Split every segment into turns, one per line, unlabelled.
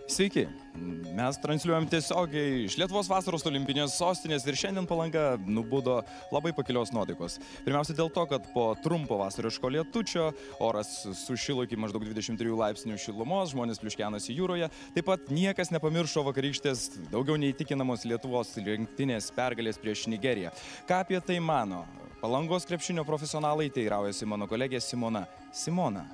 Sveiki, mes transliuojam tiesiogiai iš Lietuvos vasaros olimpinės sostinės ir šiandien Palanga nubudo labai pakilios nuotaikos. Pirmiausia dėl to, kad po trumpo vasariško lietučio oras sušilo iki maždaug 23 laipsnių šilumos, žmonės pliuškenasi jūroje. Taip pat niekas nepamiršo vakarykštės daugiau neįtikinamos Lietuvos rinktinės pergalės prieš Nigeriją. Ką apie tai mano Palangos krepšinio profesionalai, teiraujasi mano kolegė Simona. Simona.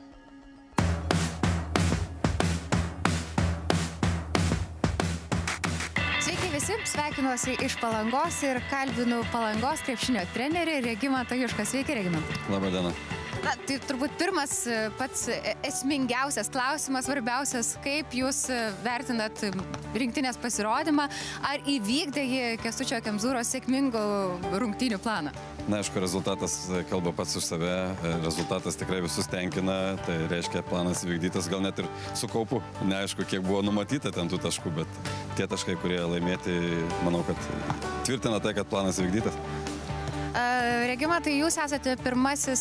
Visi, sveikinuosi iš Palangos ir kalbinu Palangos krepšinio trenerį Regimantą Jušką. Sveiki, Regimantai.
Labą dieną.
Na, tai turbūt pirmas pats esmingiausias klausimas, svarbiausias, kaip jūs vertinat rinktinės pasirodymą, ar įvykdė jį Kęstučio Kemzūros sėkmingų rungtynių planą?
Na, aišku, rezultatas kalba pats už save, rezultatas tikrai visus tenkina, tai reiškia planas įvykdytas, gal net ir su kaupu, neaišku, kiek buvo numatyta ten tų taškų, bet tie taškai, kurie laimėti, manau, kad tvirtina tai, kad planas įvykdytas.
Regimantai, jūs esate pirmasis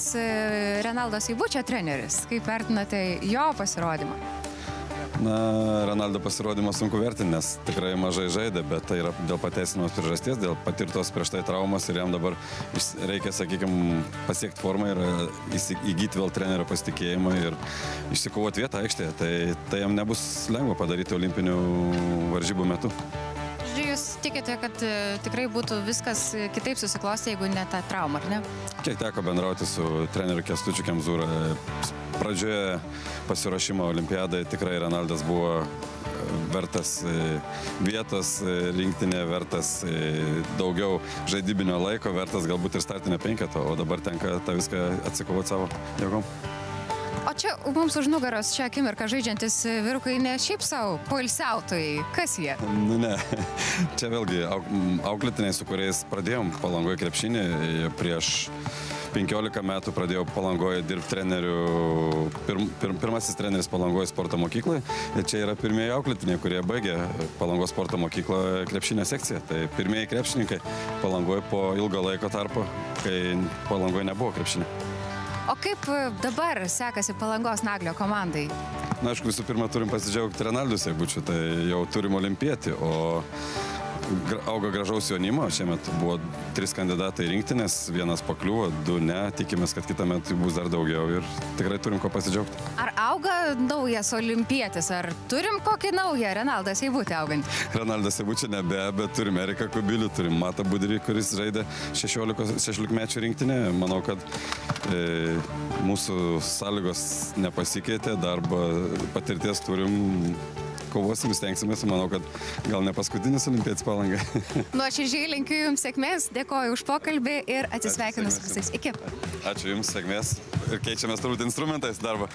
Renaldo Seibučio treneris. Kaip vertinate jo pasirodymą?
Na, Renaldo pasirodymą sunku vertinti, nes tikrai mažai žaidė, bet tai yra dėl pateisinamos priežasties, dėl patirtos prieš tai traumos ir jam dabar reikia, sakykime, pasiekti formą ir įgyti vėl trenerio pasitikėjimą ir išsikovoti vietą aikštėje. Tai jam nebus lengva padaryti olimpinių varžybų metu.
Jūs tikite, kad tikrai būtų viskas kitaip susiklosti, jeigu ne ta trauma, ar ne?
Kiek teko bendrauti su treneriu Kęstučiu Kemzūra. Pradžioje pasiruošimo olimpiadai tikrai Renaldas buvo vertas vietos rinktinė, vertas daugiau žaidybinio laiko, vertas galbūt ir startinio penketo, o dabar tenka tą viską atsikovoti savo jėgom.
O čia mums už nugaros šią akimirką žaidžiantis vyrukai ne šiaip savo poilsiautojai. Kas jie?
Ne, čia vėlgi auklėtiniai, su kuriais pradėjom Palangoje krepšinį. Prieš 15 metų pradėjau Palangoje dirbti treneriu, pirmasis treneris Palangoje sporto mokykloje. Ir čia yra pirmieji auklėtiniai, kurie baigė Palangos sporto mokyklą krepšinio sekciją. Tai pirmieji krepšininkai Palangoje po ilgo laiko tarpo, kai Palangoje nebuvo krepšinio.
O kaip dabar sekasi Palangos Naglio komandai?
Na, aišku, visų pirma turim pasidžiaugti Renaldu Seibučiu, tai jau turim olimpietį, o auga gražaus jaunimo. Šiemet buvo 3 kandidatai rinktinės, 1 pakliuvo, 2 ne. Tikimės, kad kitą metą bus dar daugiau ir tikrai turim ko pasidžiaugti.
Ar auga naujas olimpietis, ar turim kokį naują Renaldą Seibutį augantį?
Renaldą Seibučią nebe, bet turim Eriką Kubilių, turim Matą Budrį, kuris žaidė 16 rinktinė. Manau, kad mūsų sąlygos nepasikeitė, darbo patirties turim. Kovosim, stengsimės, manau, kad gal ne paskutinis olimpietis Palangai.
Nuoširdžiai linkiu Jums sėkmės, dėkoju už pokalbį ir atsisveikinu su visais. Iki.
Ačiū Jums, sėkmės ir keičiamės turbūt instrumentais darbą.